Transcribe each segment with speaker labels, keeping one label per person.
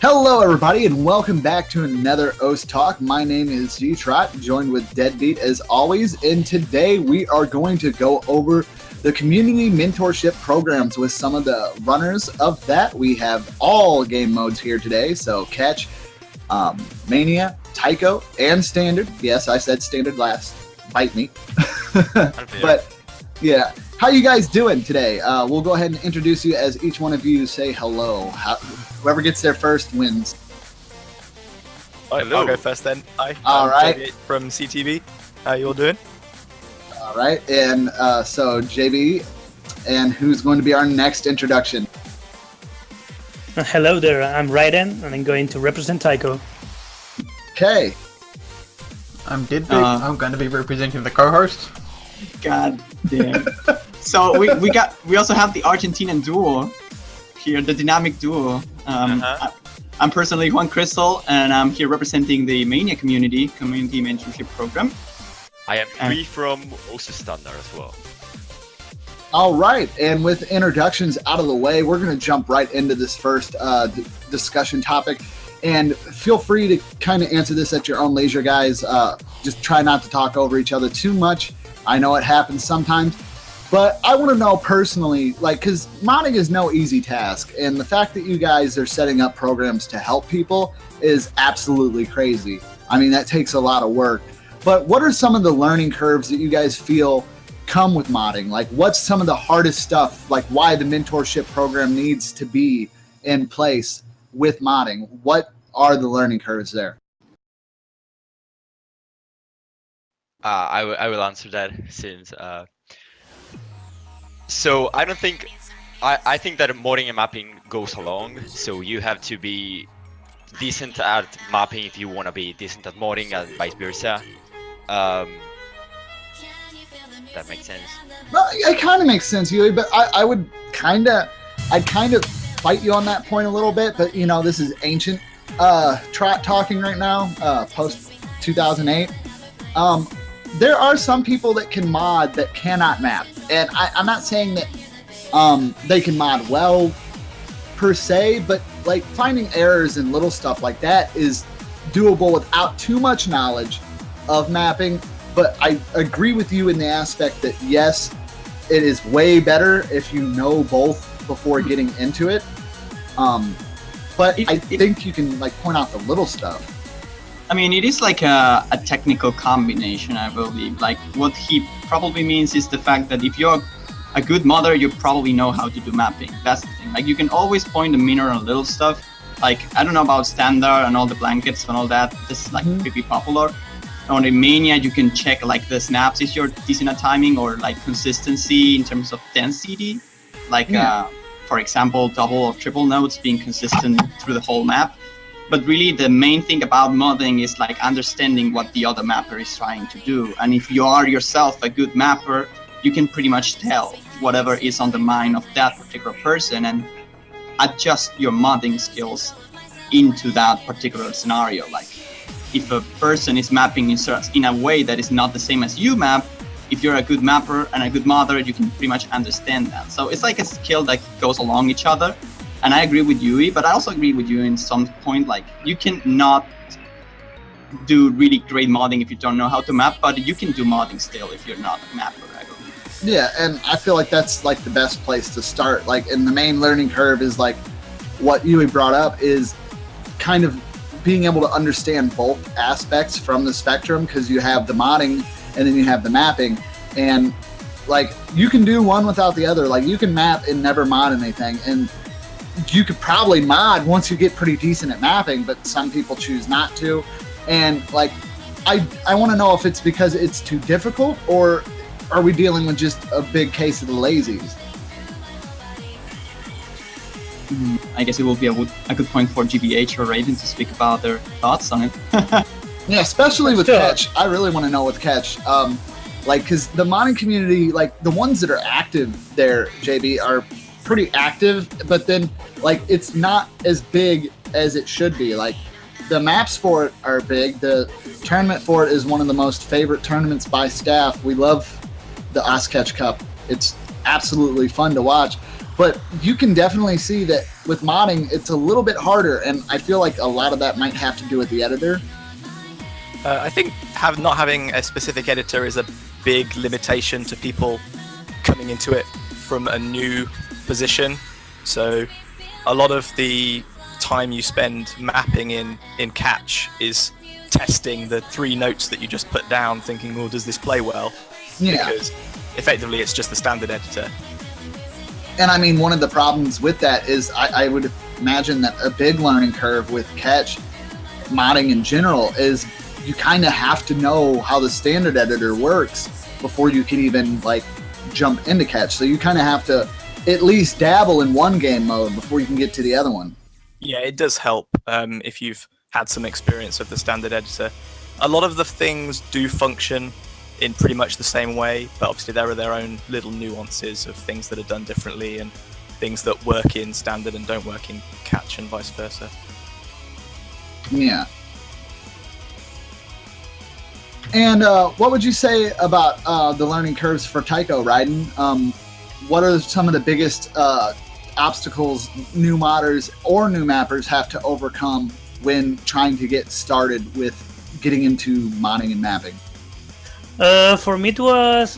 Speaker 1: Hello, everybody, and welcome back to another OS Talk. My name is Z-Trot, joined with Deadbeat as always, and today we are going to go over the community mentorship programs with some of the runners of that. We have all game modes here today, so Catch, Mania, Tycho, and Standard. Yes, I said Standard last. Bite me. But, yeah. How you guys doing today? We'll go ahead and introduce you as each one of you say hello. Whoever gets there first wins.
Speaker 2: Hello. I'll go first then. Hi.
Speaker 1: All right.
Speaker 2: JB from CTV. How you all doing?
Speaker 1: All right. And so JB, and who's going to be our next introduction?
Speaker 3: Hello there. I'm Raiden, and I'm going to represent Tycho.
Speaker 1: Okay.
Speaker 4: I'm Deadbeat. I'm going to be representing the co-host.
Speaker 5: God damn. So we also have the Argentinian duo here, the dynamic duo. I'm personally Juan Crystal, and I'm here representing the Mania community mentorship program.
Speaker 6: I am free from OS Standard as well.
Speaker 1: All right, and with introductions out of the way, we're going to jump right into this first discussion topic. And feel free to kind of answer this at your own leisure, guys. Just try not to talk over each other too much. I know it happens sometimes. But I want to know personally, because modding is no easy task. And the fact that you guys are setting up programs to help people is absolutely crazy. I mean, that takes a lot of work. But what are some of the learning curves that you guys feel come with modding? Like, what's some of the hardest stuff? Like, why the mentorship program needs to be in place with modding? What are the learning curves there?
Speaker 6: I will answer that since... So I don't think... I think that modding and mapping goes along. So you have to be decent at mapping if you want to be decent at modding, and vice versa. That makes sense.
Speaker 1: Well, it kind of makes sense, Yui, but I'd kind of fight you on that point a little bit. But you know, this is ancient Trot talking right now, post 2008. There are some people that can mod that cannot map, and I'm not saying that they can mod well per se, but like finding errors and little stuff like that is doable without too much knowledge of mapping. But I agree with you in the aspect that yes, it is way better if you know both before getting into it. But I think you can like point out the little stuff.
Speaker 5: I mean, it is like a technical combination, I believe. Like, what he probably means is the fact that if you're a good modder, you probably know how to do mapping. That's the thing. Like, you can always point the mirror on little stuff. Like, I don't know about Standard and all the blankets and all that. This is like pretty popular. On the Mania, you can check like the snaps if you're decent at timing, or like consistency in terms of density. Like, for example, double or triple nodes being consistent through the whole map. But really, the main thing about modding is like understanding what the other mapper is trying to do. And if you are yourself a good mapper, you can pretty much tell whatever is on the mind of that particular person and adjust your modding skills into that particular scenario. Like, if a person is mapping in a way that is not the same as you map, if you're a good mapper and a good modder, you can pretty much understand that. So it's like a skill that goes along each other. And I agree with Yui, but I also agree with you in some point, like, you can not do really great modding if you don't know how to map, but you can do modding still if you're not a mapper, I believe.
Speaker 1: Yeah, and I feel like that's like the best place to start. Like, and the main learning curve is like what Yui brought up is kind of being able to understand both aspects from the spectrum, because you have the modding and then you have the mapping, and like you can do one without the other. Like, you can map and never mod anything, and you could probably mod once you get pretty decent at mapping, but some people choose not to. And like, I want to know if it's because it's too difficult, or are we dealing with just a big case of the lazies?
Speaker 5: I guess it will be a good point for GBH or Raiden to speak about their thoughts on it.
Speaker 1: Yeah, especially with Catch. I really want to know with Catch. Like, because the modding community, like the ones that are active there, JB, are pretty active, but then like it's not as big as it should be. Like, the maps for it are big. The tournament for it is one of the most favorite tournaments by staff. We love the Osketch Cup. It's absolutely fun to watch. But you can definitely see that with modding, it's a little bit harder, and I feel like a lot of that might have to do with the editor.
Speaker 2: I think not having a specific editor is a big limitation to people coming into it from a new position. So a lot of the time you spend mapping in catch is testing the 3 notes that you just put down, thinking, well, does this play well?
Speaker 1: Yeah.
Speaker 2: Because effectively it's just the standard editor.
Speaker 1: And I mean, one of the problems with that is I would imagine that a big learning curve with catch modding in general is you kind of have to know how the standard editor works before you can even like jump into catch. So you kind of have to at least dabble in one game mode before you can get to the other one.
Speaker 2: Yeah, it does help if you've had some experience of the standard editor. A lot of the things do function in pretty much the same way, but obviously there are their own little nuances of things that are done differently and things that work in standard and don't work in catch and vice versa.
Speaker 1: Yeah. And what would you say about the learning curves for Tycho, Raiden? What are some of the biggest obstacles new modders or new mappers have to overcome when trying to get started with getting into modding and mapping?
Speaker 3: For me, it was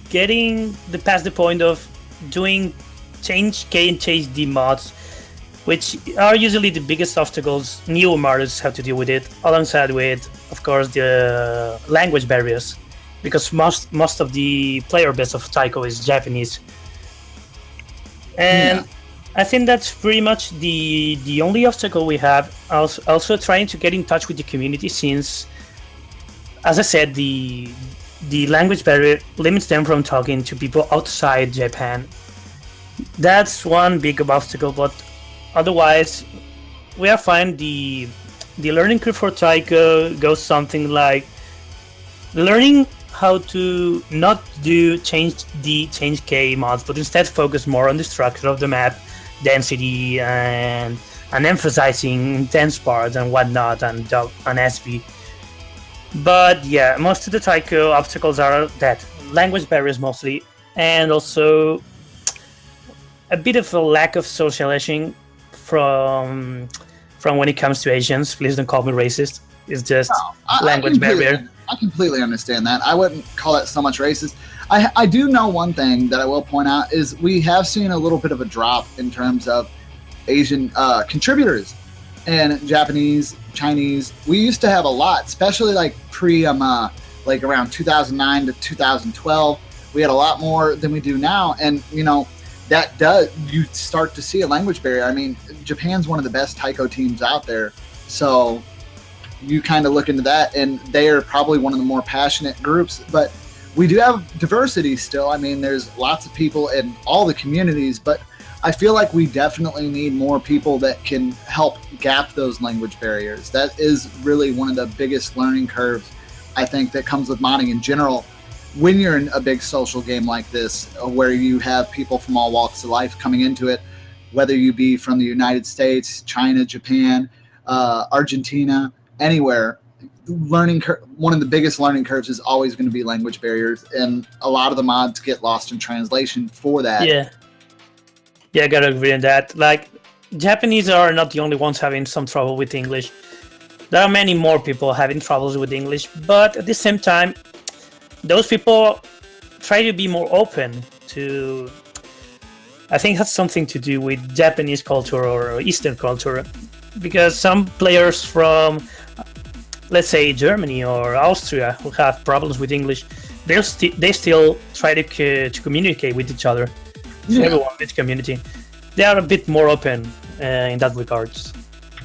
Speaker 3: getting past the point of doing change K and change D mods, which are usually the biggest obstacles new modders have to deal with it, alongside with, of course, the language barriers, because most of the player base of Tycho is Japanese. And I think that's pretty much the only obstacle we have. Also trying to get in touch with the community, since, as I said, the language barrier limits them from talking to people outside Japan. That's one big obstacle, but otherwise, we are fine. The learning curve for Tycho goes something like learning how to not do change D, change K mods, but instead focus more on the structure of the map, density, and emphasizing intense parts and whatnot, and SV. But yeah, most of the Tycho obstacles are that language barriers mostly, and also a bit of a lack of socializing from when it comes to Asians. Please don't call me racist. It's just language barrier.
Speaker 1: I completely understand that. I wouldn't call that so much racist. I do know one thing that I will point out is we have seen a little bit of a drop in terms of Asian contributors and Japanese, Chinese. We used to have a lot, especially like like around 2009 to 2012. We had a lot more than we do now, and you start to see a language barrier. I mean, Japan's one of the best Taiko teams out there, so you kind of look into that, and they are probably one of the more passionate groups. But we do have diversity still. I mean, there's lots of people in all the communities, but I feel like we definitely need more people that can help gap those language barriers. That is really one of the biggest learning curves, I think, that comes with modding in general. When you're in a big social game like this, where you have people from all walks of life coming into it, whether you be from the United States, China, Japan, Argentina, anywhere, one of the biggest learning curves is always going to be language barriers, and a lot of the mods get lost in translation for that.
Speaker 3: Yeah, I gotta agree on that. Like, Japanese are not the only ones having some trouble with English. There are many more people having troubles with English, but at the same time, those people try to be more open to. I think it has something to do with Japanese culture or Eastern culture, because some players from, let's say, Germany or Austria who have problems with English, they still try to communicate with each other. So everyone in the community, they are a bit more open in that regards.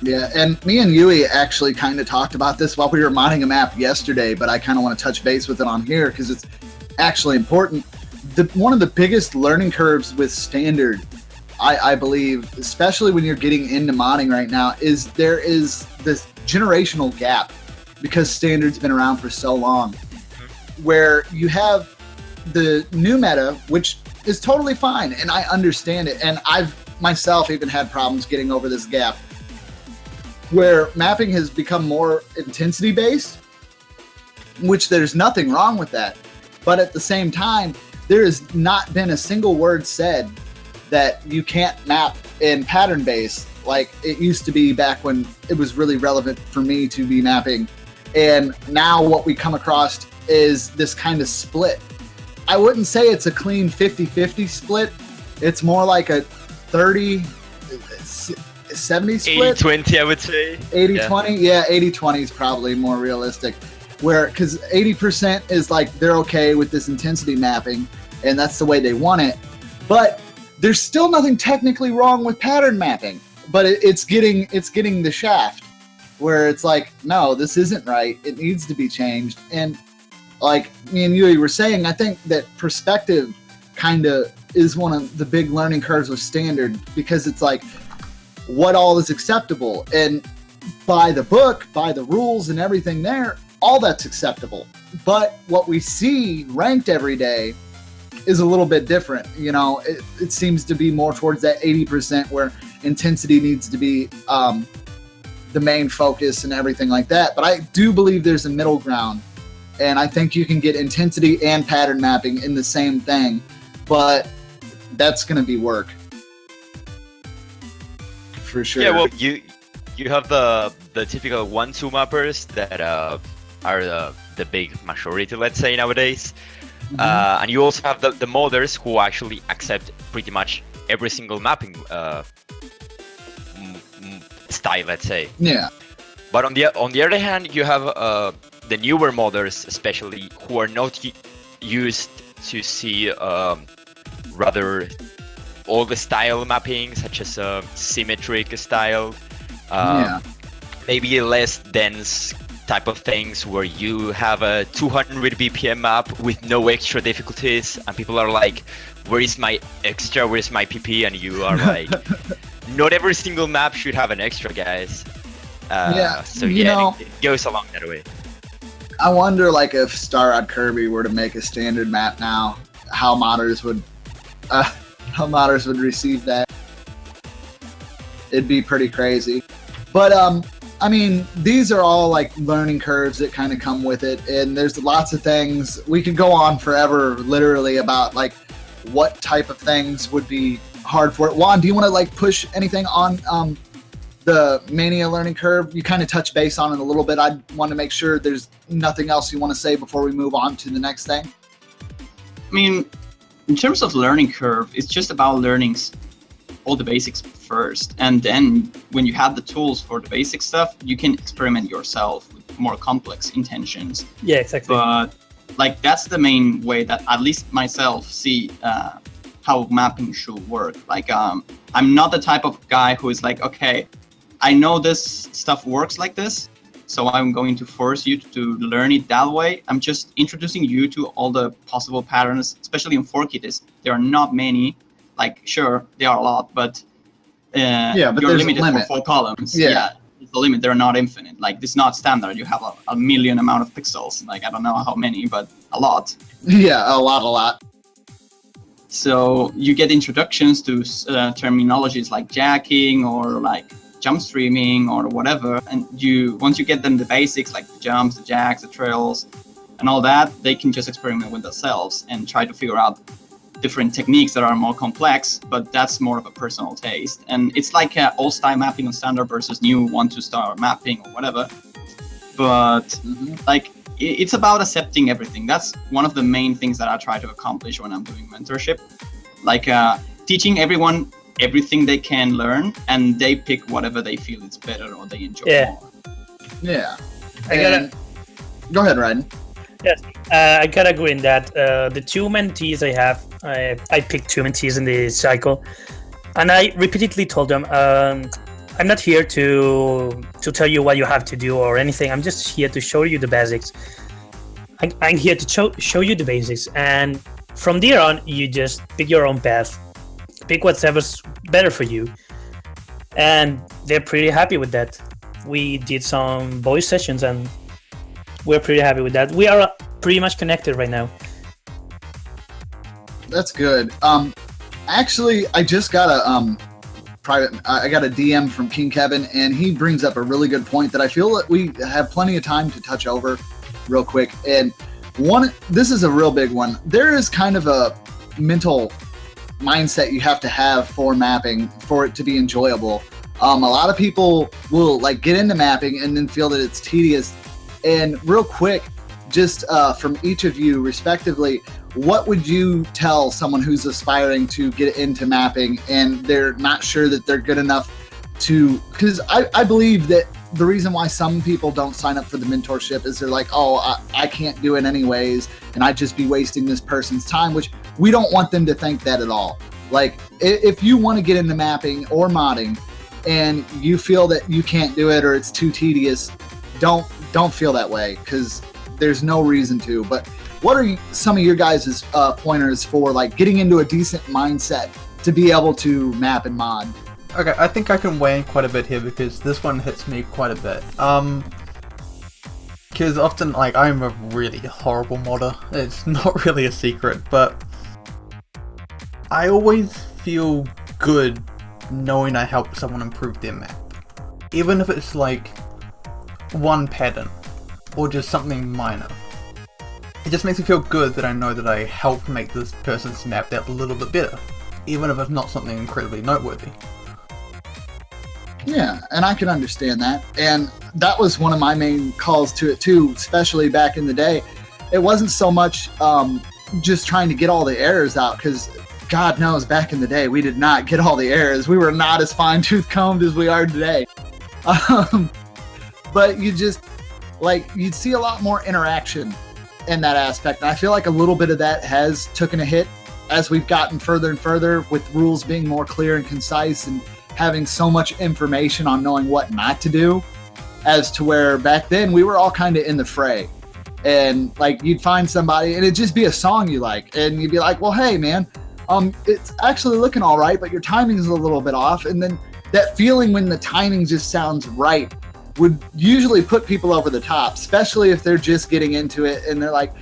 Speaker 1: Yeah, and me and Yui actually kind of talked about this while we were modding a map yesterday, but I kind of want to touch base with it on here because it's actually important. One of the biggest learning curves with standard, I believe, especially when you're getting into modding right now, is there is this generational gap, because standard's been around for so long, where you have the new meta, which is totally fine, and I understand it, and I've myself even had problems getting over this gap, where mapping has become more intensity based, which there's nothing wrong with that, but at the same time, there has not been a single word said that you can't map in pattern base like it used to be back when it was really relevant for me to be mapping. And now what we come across is this kind of split. I wouldn't say it's a clean 50-50 split. It's more like a 30-70 split.
Speaker 6: 80-20, I would say.
Speaker 1: 80-20? Yeah, 80-20 is probably more realistic. Where, because 80% is like they're okay with this intensity mapping, and that's the way they want it. But there's still nothing technically wrong with pattern mapping. But it's getting the shaft where it's like, no, this isn't right. It needs to be changed. And like me and you were saying, I think that perspective kind of is one of the big learning curves with standard, because it's like what all is acceptable, and by the book, by the rules and everything there, all that's acceptable. But what we see ranked every day is a little bit different. You know, it seems to be more towards that 80% where intensity needs to be the main focus and everything like that. But I do believe there's a middle ground, and I think you can get intensity and pattern mapping in the same thing, but that's going to be work for sure.
Speaker 6: Yeah, well, you have the typical 1-2 mappers that are the big majority, let's say, nowadays. And you also have the modders who actually accept pretty much every single mapping style, let's say.
Speaker 1: Yeah.
Speaker 6: But on the other hand, you have the newer modders, especially, who are not used to see rather all the style mapping, such as symmetric style, maybe less dense type of things where you have a 200 BPM map with no extra difficulties, and people are like, where is my extra, where's my PP? And you are like, not every single map should have an extra, guys. So yeah, it goes along that way.
Speaker 1: I wonder, like, if Star Rod Kirby were to make a standard map now, how modders would receive that. It'd be pretty crazy. But I mean, these are all like learning curves that kind of come with it, and there's lots of things. We could go on forever, literally, about like what type of things would be hard for it. Juan, do you want to like push anything on the Mania learning curve? You kind of touch base on it a little bit. I want to make sure there's nothing else you want to say before we move on to the next thing.
Speaker 5: I mean, in terms of learning curve, it's just about learning all the basics first, and then when you have the tools for the basic stuff, you can experiment yourself with more complex intentions.
Speaker 3: Yeah, exactly.
Speaker 5: But like that's the main way that at least myself see how mapping should work. Like I'm not the type of guy who is like, okay, I know this stuff works like this, so I'm going to force you to learn it that way. I'm just introducing you to all the possible patterns, especially in 4Kits. There are not many. Like, sure, there are a lot, but you're limited for 4 columns. Yeah, it's the limit. They're not infinite. Like, it's not standard. You have a million amount of pixels. Like, I don't know how many, but a lot.
Speaker 1: Yeah, a lot.
Speaker 5: So you get introductions to terminologies like jacking or like jump streaming or whatever, and once you get them the basics like the jumps, the jacks, the trails, and all that, they can just experiment with themselves and try to figure out different techniques that are more complex, but that's more of a personal taste. And it's like old style mapping on standard versus new 1-2 star mapping or whatever. But like it's about accepting everything. That's one of the main things that I try to accomplish when I'm doing mentorship. Like teaching everyone everything they can learn, and they pick whatever they feel is better or they enjoy more.
Speaker 1: Yeah. Go ahead, Ryden.
Speaker 3: Yes, I gotta agree in that. The 2 mentees I have, I picked 2 mentees in the cycle, and I repeatedly told them, I'm not here to tell you what you have to do or anything. I'm just here to show you the basics. I'm here to show you the basics, and from there on, you just pick your own path. Pick whatever's better for you. And they're pretty happy with that. We did some voice sessions, and we're pretty happy with that. We are pretty much connected right now.
Speaker 1: That's good. Actually, I just got a I got a DM from King Kevin, and he brings up a really good point that I feel that we have plenty of time to touch over real quick. And this is a real big one. There is kind of a mental mindset you have to have for mapping for it to be enjoyable. A lot of people will like get into mapping and then feel that it's tedious. And real quick, just from each of you respectively, what would you tell someone who's aspiring to get into mapping and they're not sure that they're good enough to, because I believe that the reason why some people don't sign up for the mentorship is they're like, oh, I can't do it anyways, and I'd just be wasting this person's time, which we don't want them to think that at all. Like, if you want to get into mapping or modding and you feel that you can't do it or it's too tedious, don't feel that way, because there's no reason to. But what are some of your guys' pointers for like getting into a decent mindset to be able to map and mod?
Speaker 4: Okay, I think I can weigh in quite a bit here because this one hits me quite a bit. Because often, like, I'm a really horrible modder. It's not really a secret, but I always feel good knowing I helped someone improve their map. Even if it's like one pattern or just something minor. It just makes me feel good that I know that I helped make this person's map that little bit better, even if it's not something incredibly noteworthy.
Speaker 1: Yeah, and I can understand that. And that was one of my main calls to it too, especially back in the day. It wasn't so much just trying to get all the errors out, because God knows back in the day we did not get all the errors. We were not as fine-tooth combed as we are today. But you just, like, you'd see a lot more interaction in that aspect. And I feel like a little bit of that has taken a hit as we've gotten further and further, with rules being more clear and concise and having so much information on knowing what not to do, as to where back then we were all kind of in the fray. And like, you'd find somebody and it'd just be a song you like, and you'd be like, well, hey man, it's actually looking all right, but your timing is a little bit off. And then that feeling when the timing just sounds right would usually put people over the top, especially if they're just getting into it and they're like,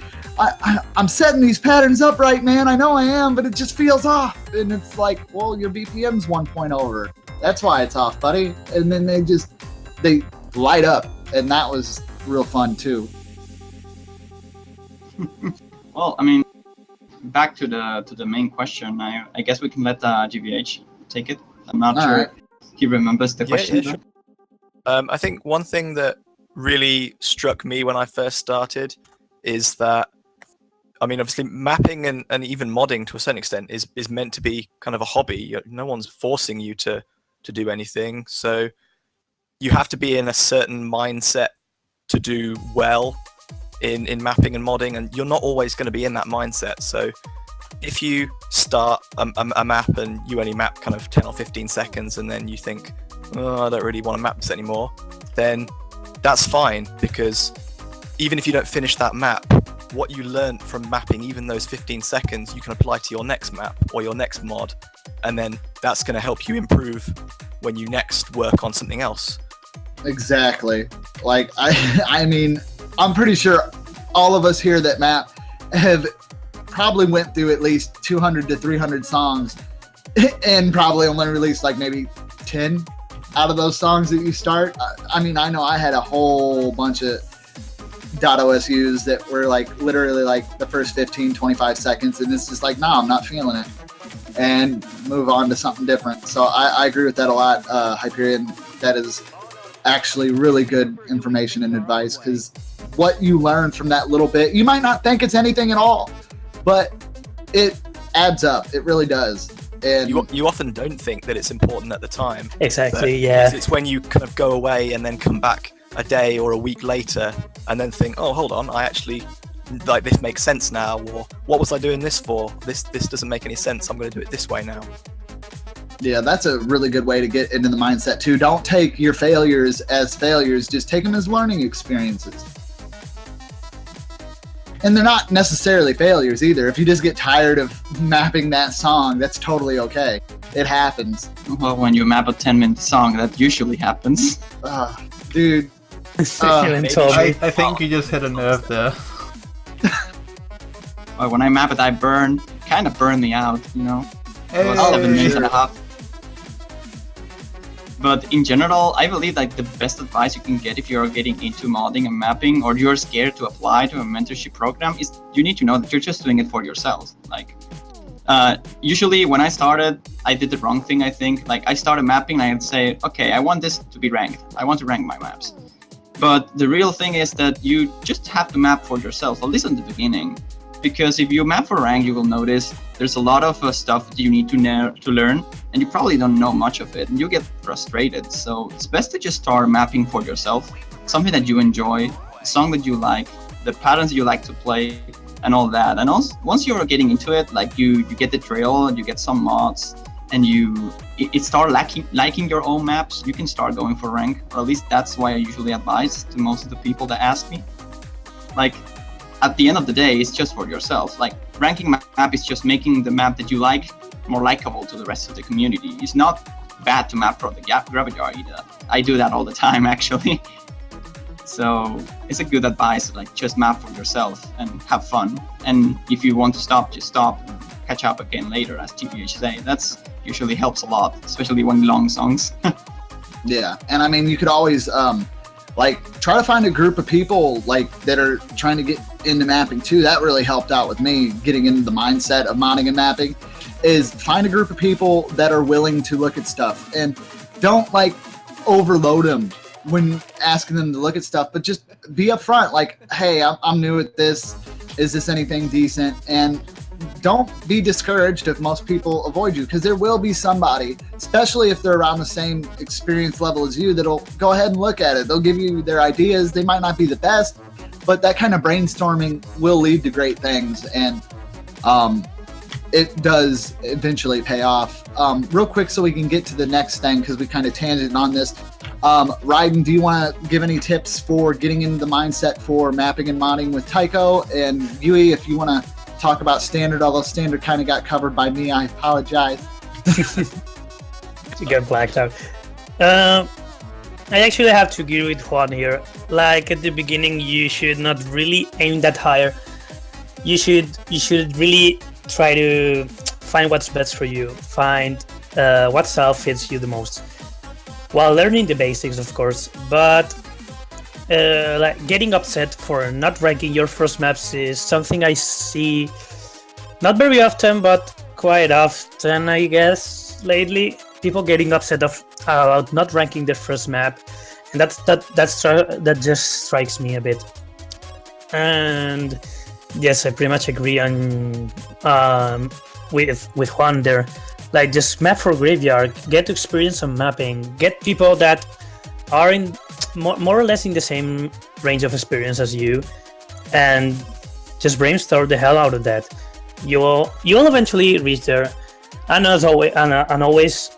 Speaker 1: I'm setting these patterns up right, man. I know I am, but it just feels off. And it's like, well, your BPM's 1 point over. That's why it's off, buddy. And then they light up, and that was real fun too.
Speaker 5: Well, I mean, back to the main question. I guess we can let GVH take it. I'm not sure
Speaker 1: right.
Speaker 5: he remembers the question.
Speaker 2: Yeah, sure. I think one thing that really struck me when I first started is that, I mean, obviously mapping and even modding to a certain extent is meant to be kind of a hobby. No one's forcing you to do anything. So you have to be in a certain mindset to do well in mapping and modding, and you're not always going to be in that mindset. So if you start a map and you only map kind of 10 or 15 seconds and then you think, oh, I don't really want to map this anymore, then that's fine, because even if you don't finish that map, what you learned from mapping, even those 15 seconds, you can apply to your next map or your next mod, and then that's going to help you improve when you next work on something else.
Speaker 1: Exactly. Like, I mean, I'm pretty sure all of us here that map have probably went through at least 200 to 300 songs and probably only released like maybe 10 out of those songs that you start. I mean, I know I had a whole bunch of .osus that were like literally like the first 15, 25 seconds, and it's just like, no, I'm not feeling it, and move on to something different. So I agree with that a lot, Hyperion. That is actually really good information and advice, because what you learn from that little bit, you might not think it's anything at all, but it adds up. It really does. And
Speaker 2: you often don't think that it's important at the time.
Speaker 3: Exactly, yeah.
Speaker 2: It's when you kind of go away and then come back a day or a week later and then think, oh, hold on, I actually, like, this makes sense now, or what was I doing this for? This doesn't make any sense. I'm going to do it this way now.
Speaker 1: Yeah, that's a really good way to get into the mindset too. Don't take your failures as failures, just take them as learning experiences. And they're not necessarily failures either. If you just get tired of mapping that song, that's totally okay. It happens.
Speaker 5: Well, when you map a 10-minute song, that usually happens.
Speaker 1: Dude.
Speaker 4: I think you just hit a nerve there.
Speaker 5: Well, when I map it, I kind of burn me out, you know? It was 7 minutes and a half. But in general, I believe like the best advice you can get if you're getting into modding and mapping, or you're scared to apply to a mentorship program, is you need to know that you're just doing it for yourself. Like, Usually when I started, I did the wrong thing, I think. Like I started mapping and I'd say, okay, I want this to be ranked. I want to rank my maps. But the real thing is that you just have to map for yourself, at least in the beginning. Because if you map for rank, you will notice there's a lot of stuff that you need to learn, and you probably don't know much of it, and you get frustrated. So it's best to just start mapping for yourself, something that you enjoy, a song that you like, the patterns you like to play, and all that. And also, once you're getting into it, like you get the trail, and you get some mods, and it start liking your own maps, you can start going for rank, or at least that's why I usually advise to most of the people that ask me. Like, at the end of the day, it's just for yourself. Like, ranking map is just making the map that you like more likable to the rest of the community. It's not bad to map for the graveyard either. I do that all the time, actually. So it's a good advice, like just map for yourself and have fun. And if you want to stop, just stop and catch up again later, as TBH say. That's usually helps a lot, especially when long songs.
Speaker 1: Yeah, and I mean, you could always like try to find a group of people like that are trying to get into mapping too. That really helped out with me getting into the mindset of modding and mapping. Is find a group of people that are willing to look at stuff, and don't like overload them when asking them to look at stuff, but just be upfront. Like, hey, I'm new at this. Is this anything decent? And don't be discouraged if most people avoid you, because there will be somebody, especially if they're around the same experience level as you, that'll go ahead and look at it. They'll give you their ideas. They might not be the best, but that kind of brainstorming will lead to great things, and it does eventually pay off. Real quick, so we can get to the next thing, because we kind of tangent on this. Ryden, do you want to give any tips for getting into the mindset for mapping and modding with Tycho? And Yui, if you want to talk about standard, although standard kind of got covered by me, I apologize.
Speaker 3: You got blacked out. I actually have to agree with Juan here. Like at the beginning, you should not really aim that higher. You should really try to find what's best for you. Find what style fits you the most, while learning the basics, of course. But like getting upset for not ranking your first maps is something I see not very often, but quite often, I guess, lately. People getting upset about not ranking their first map, and that just strikes me a bit. And yes, I pretty much agree on with Juan there. Like, just map for graveyard, get experience on mapping, get people that are in more or less in the same range of experience as you, and just brainstorm the hell out of that. You'll eventually reach there, and as always, and always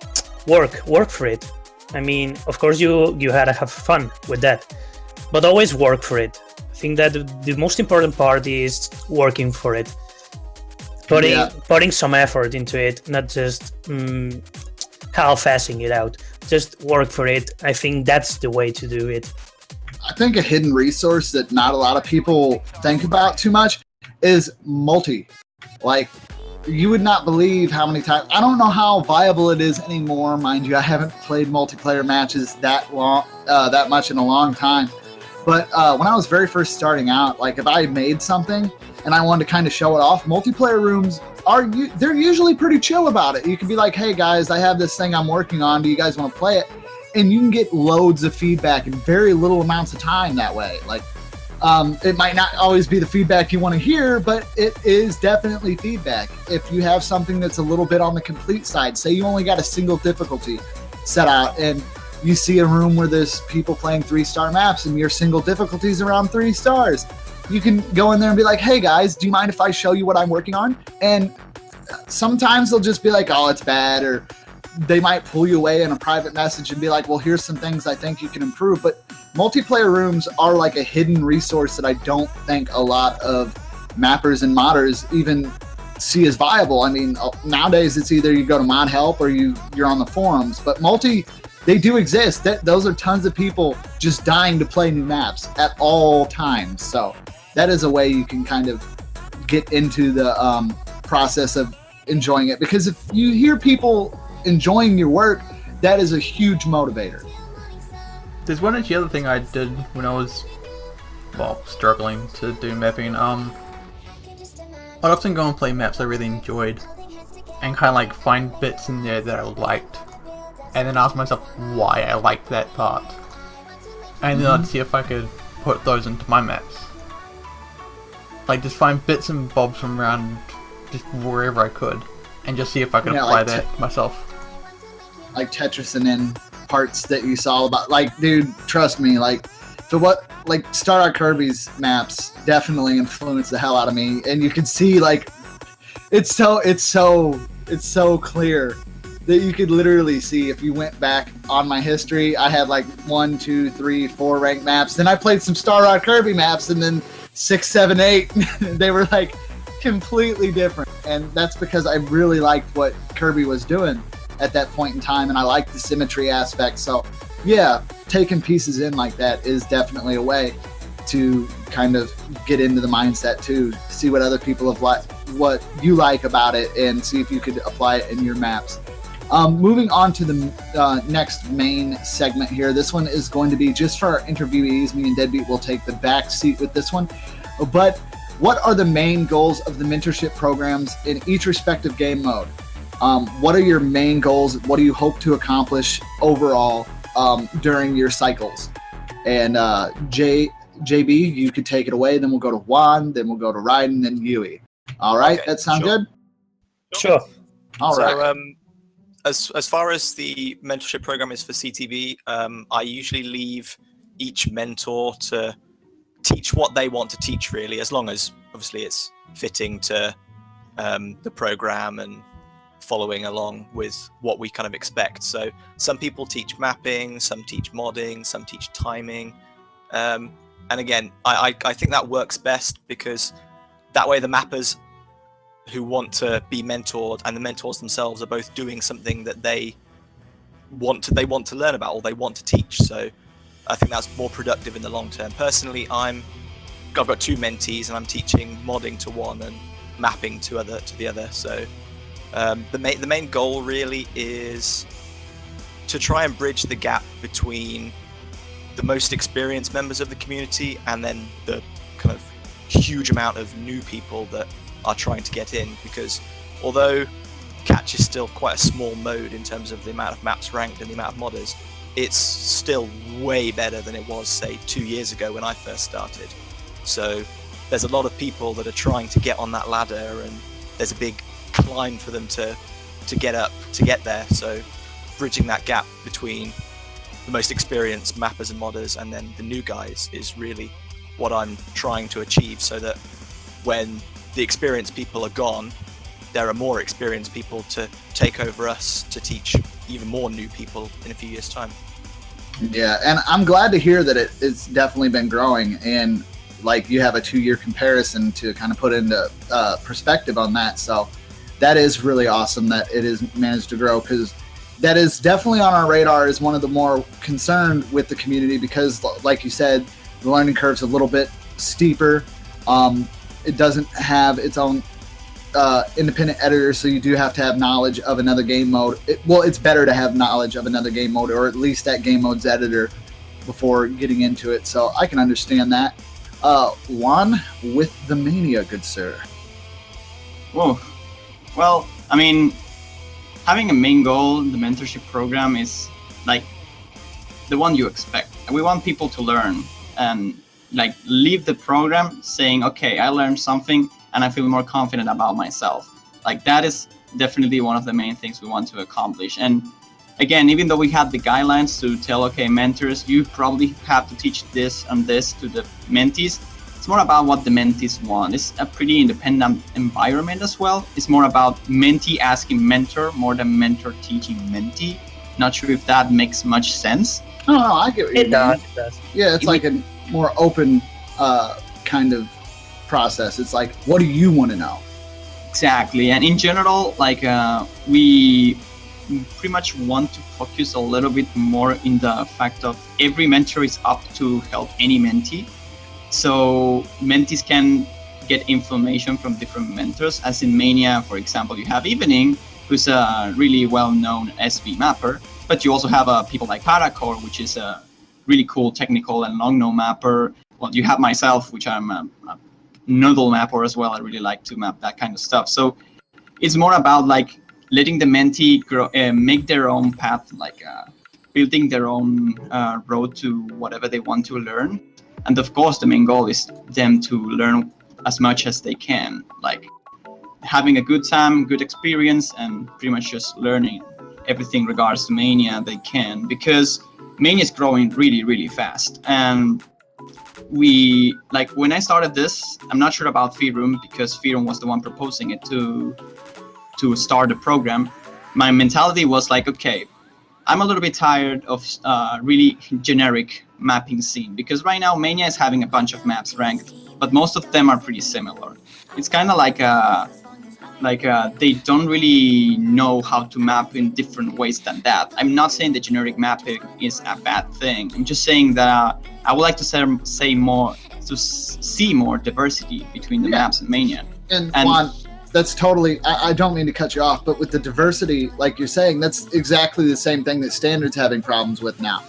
Speaker 3: work for it. I mean, of course, you had to have fun with that, but always work for it. I think that the most important part is working for it. Putting some effort into it, not just half-assing it out. Just work for it. I think that's the way to do it.
Speaker 1: I think a hidden resource that not a lot of people think about too much is multi. Like, you would not believe how many times. I don't know how viable it is anymore, mind you. I haven't played multiplayer matches that much in a long time. But when I was very first starting out, like if I made something and I wanted to kind of show it off, multiplayer rooms they're usually pretty chill about it. You can be like, hey guys, I have this thing I'm working on. Do you guys want to play it? And you can get loads of feedback in very little amounts of time that way. Like, it might not always be the feedback you want to hear, but it is definitely feedback. If you have something that's a little bit on the complete side, say you only got a single difficulty set out, and you see a room where there's people playing 3-star maps and your single difficulty is around 3 stars. You can go in there and be like, hey guys, do you mind if I show you what I'm working on? And sometimes they'll just be like, oh, it's bad, or they might pull you away in a private message and be like, well, here's some things I think you can improve. But multiplayer rooms are like a hidden resource that I don't think a lot of mappers and modders even see as viable. I mean, nowadays it's either you go to mod help or you're on the forums, but they do exist. Those are tons of people just dying to play new maps at all times. So that is a way you can kind of get into the process of enjoying it, because if you hear people enjoying your work, that is a huge motivator.
Speaker 4: There's one other thing I did when I was, struggling to do mapping. I'd often go and play maps I really enjoyed, and kind of like find bits in there that I liked, and then ask myself why I liked that part, and then I'd see if I could put those into my maps. Like just find bits and bobs from around just wherever I could, and just see if I could apply that myself.
Speaker 1: Like Tetris and in parts that you saw about, like, dude, trust me, like, so what, like, Star Kirby's maps definitely influenced the hell out of me, and you can see, like, it's so clear that you could literally see if you went back on my history. I had like 1, 2, 3, 4 ranked maps. Then I played some Star Kirby maps, and then 6, 7, 8. They were like completely different, and that's because I really liked what Kirby was doing at that point in time, and I liked the symmetry aspect. So yeah, taking pieces in like that is definitely a way to kind of get into the mindset too, see what other people have liked, what you like about it, and see if you could apply it in your maps. Moving on to the next main segment here. This one is going to be just for our interviewees. Me and Deadbeat will take the back seat with this one. But what are the main goals of the mentorship programs in each respective game mode? What are your main goals? What do you hope to accomplish overall during your cycles? And JB, you could take it away. Then we'll go to Juan. Then we'll go to Ryden. Then Yui. All right,
Speaker 2: Okay,
Speaker 1: that sound
Speaker 2: sure.
Speaker 1: good?
Speaker 3: Sure.
Speaker 1: All right.
Speaker 2: As far as the mentorship program is for CTV, I usually leave each mentor to teach what they want to teach, really, as long as obviously it's fitting to the program and following along with what we kind of expect. So some people teach mapping, some teach modding, some teach timing. And again, I think that works best because that way the mappers who want to be mentored and the mentors themselves are both doing something that they want to learn about or they want to teach. So I think that's more productive in the long term. Personally, I've got 2 mentees and I'm teaching modding to one and mapping to the other. So the main goal really is to try and bridge the gap between the most experienced members of the community and then the kind of huge amount of new people that are trying to get in, because although Catch is still quite a small mode in terms of the amount of maps ranked and the amount of modders, it's still way better than it was, say, 2 years ago when I first started. So there's a lot of people that are trying to get on that ladder, and there's a big climb for them to get up, to get there. So bridging that gap between the most experienced mappers and modders and then the new guys is really what I'm trying to achieve, so that when the experienced people are gone, there are more experienced people to take over us to teach even more new people in a few years' time.
Speaker 1: Yeah, and I'm glad to hear that it's definitely been growing, and like you have a 2-year comparison to kind of put into perspective on that. So that is really awesome that it has managed to grow, because that is definitely on our radar as one of the more concerned with the community, because like you said, the learning curve's a little bit steeper. It doesn't have its own independent editor, so you do have to have knowledge of another game mode. It's better to have knowledge of another game mode, or at least that game mode's editor, before getting into it. So I can understand that. Juan, with the Mania, good sir.
Speaker 5: Whoa. Well, I mean, having a main goal in the mentorship program is like the one you expect. We want people to learn and like leave the program saying, okay, I learned something and I feel more confident about myself. Like that is definitely one of the main things we want to accomplish. And again, even though we have the guidelines to tell, okay, mentors, you probably have to teach this and this to the mentees, it's more about what the mentees want. It's a pretty independent environment as well. It's more about mentee asking mentor more than mentor teaching mentee. Not sure if that makes much sense.
Speaker 1: No, I get what you mean.
Speaker 3: It does.
Speaker 1: Yeah, it's like a more open kind of process. It's like, what do you want to know?
Speaker 5: Exactly. And in general, like we pretty much want to focus a little bit more in the fact of every mentor is up to help any mentee. So mentees can get information from different mentors. As in Mania, for example, you have Evening, who's a really well-known SV mapper, but you also have people like Paracore, which is a really cool technical and long-known mapper. Well, you have myself, which I'm a noodle mapper as well. I really like to map that kind of stuff. So it's more about like letting the mentee grow, make their own path, like building their own road to whatever they want to learn. And of course, the main goal is them to learn as much as they can, like having a good time, good experience, and pretty much just learning everything regards to Mania they can, because Mania is growing really, really fast. And we, like, when I started this, I'm not sure about Fee Room because Fee Room was the one proposing it to start the program. My mentality was like, okay, I'm a little bit tired of really generic mapping scene, because right now Mania is having a bunch of maps ranked, but most of them are pretty similar. It's kind of like they don't really know how to map in different ways than that. I'm not saying that generic mapping is a bad thing. I'm just saying that I would like to say more, to see more diversity between the maps in Mania.
Speaker 1: And Juan, that's totally, I don't mean to cut you off, but with the diversity, like you're saying, that's exactly the same thing that Standard's having problems with now.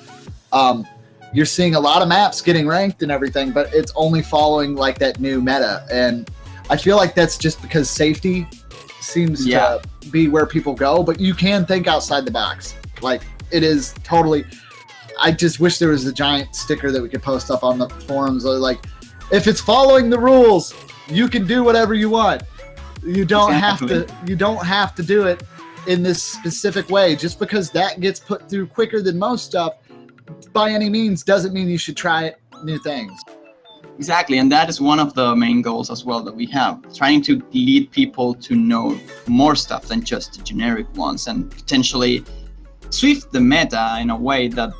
Speaker 1: You're seeing a lot of maps getting ranked and everything, but it's only following like that new meta. And I feel like that's just because safety seems to be where people go, but you can think outside the box. Like, it is totally, I just wish there was a giant sticker that we could post up on the forums, like, if it's following the rules, you can do whatever you want. You don't have to do it in this specific way. Just because that gets put through quicker than most stuff, by any means, doesn't mean you should try new things.
Speaker 5: Exactly, and that is one of the main goals as well that we have, trying to lead people to know more stuff than just the generic ones, and potentially swift the meta in a way that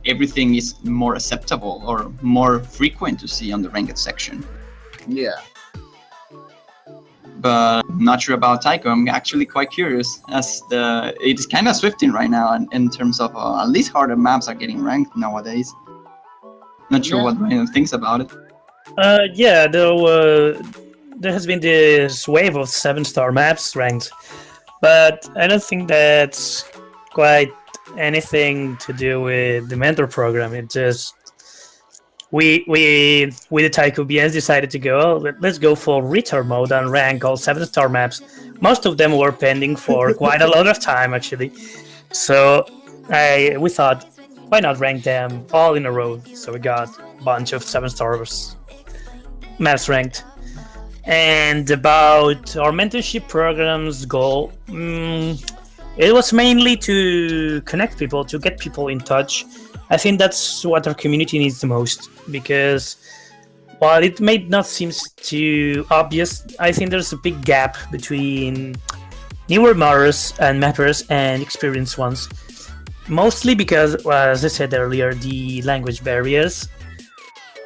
Speaker 5: everything is more acceptable or more frequent to see on the ranked section.
Speaker 1: Yeah.
Speaker 5: But I'm not sure about Taiko. I'm actually quite curious, as it is kind of swifting right now in terms of at least harder maps are getting ranked nowadays. Not sure what Ryan thinks about it.
Speaker 3: There has been this wave of 7-star maps ranked, but I don't think that's quite anything to do with the mentor program. It just we with the Taiko BS decided to go, let's go for retard mode and rank all 7-star maps. Most of them were pending for quite a lot of time, actually. So we thought, why not rank them all in a row? So we got a bunch of 7-star maps ranked. And about our mentorship program's goal, it was mainly to connect people, to get people in touch. I think that's what our community needs the most, because while it may not seem too obvious, I think there's a big gap between newer modders and mappers and experienced ones. Mostly because, well, as I said earlier, the language barriers,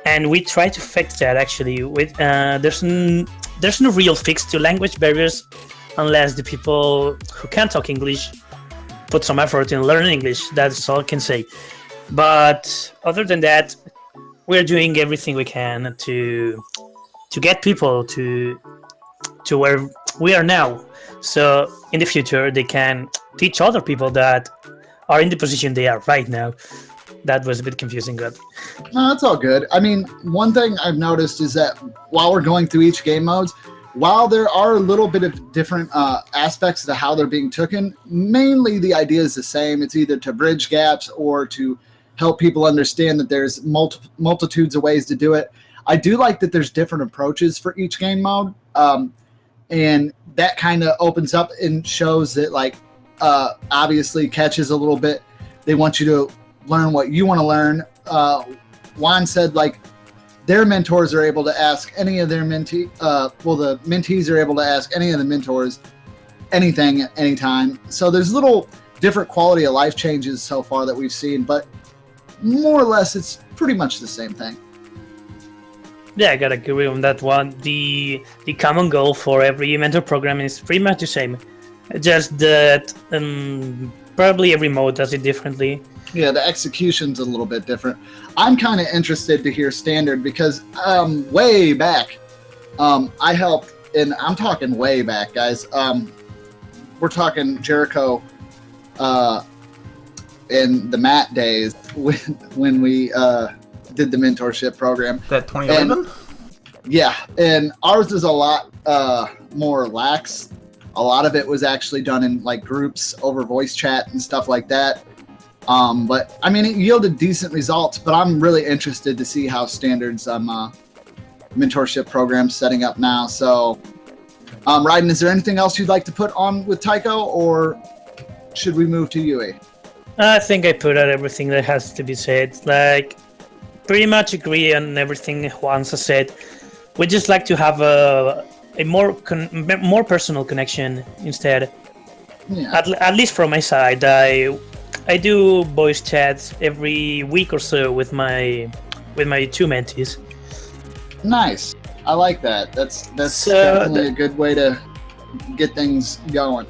Speaker 3: and we try to fix that actually. With there's no real fix to language barriers unless the people who can't talk English put some effort in learning English. That's all I can say. But other than that, we're doing everything we can to get people to where we are now. So in the future, they can teach other people that are in the position they are right now. That was a bit confusing, but
Speaker 1: no, that's all good. I mean, one thing I've noticed is that while we're going through each game modes, while there are a little bit of different aspects to how they're being taken, mainly the idea is the same. It's either to bridge gaps or to help people understand that there's multitudes of ways to do it. I do like that there's different approaches for each game mode, and that kind of opens up and shows that, like, obviously catches a little bit. They want you to learn what you want to learn. Juan said, like, their mentors are able to ask any of their the mentees are able to ask any of the mentors anything at any time. So there's little different quality of life changes so far that we've seen, but more or less it's pretty much the same thing.
Speaker 3: Yeah, I gotta agree on that one. The common goal for every mentor program is pretty much the same. Just that probably every mode does it differently.
Speaker 1: Yeah, the execution's a little bit different. I'm kind of interested to hear Standard because way back, I helped, and I'm talking way back, guys. We're talking Jericho in the Matt days when we did the mentorship program.
Speaker 4: That 2011?
Speaker 1: Yeah, and ours is a lot more lax A lot of it was actually done in like groups over voice chat and stuff like that. But I mean, it yielded decent results, but I'm really interested to see how Standard's mentorship program's setting up now. So, Ryden, is there anything else you'd like to put on with Tycho, or should we move to Yui?
Speaker 3: I think I put out everything that has to be said. Like, pretty much agree on everything Juanza said. We just like to have a more personal connection instead.
Speaker 1: Yeah.
Speaker 3: At least from my side, I do voice chats every week or so with my 2 mentees.
Speaker 1: Nice. I like that. That's definitely a good way to get things going.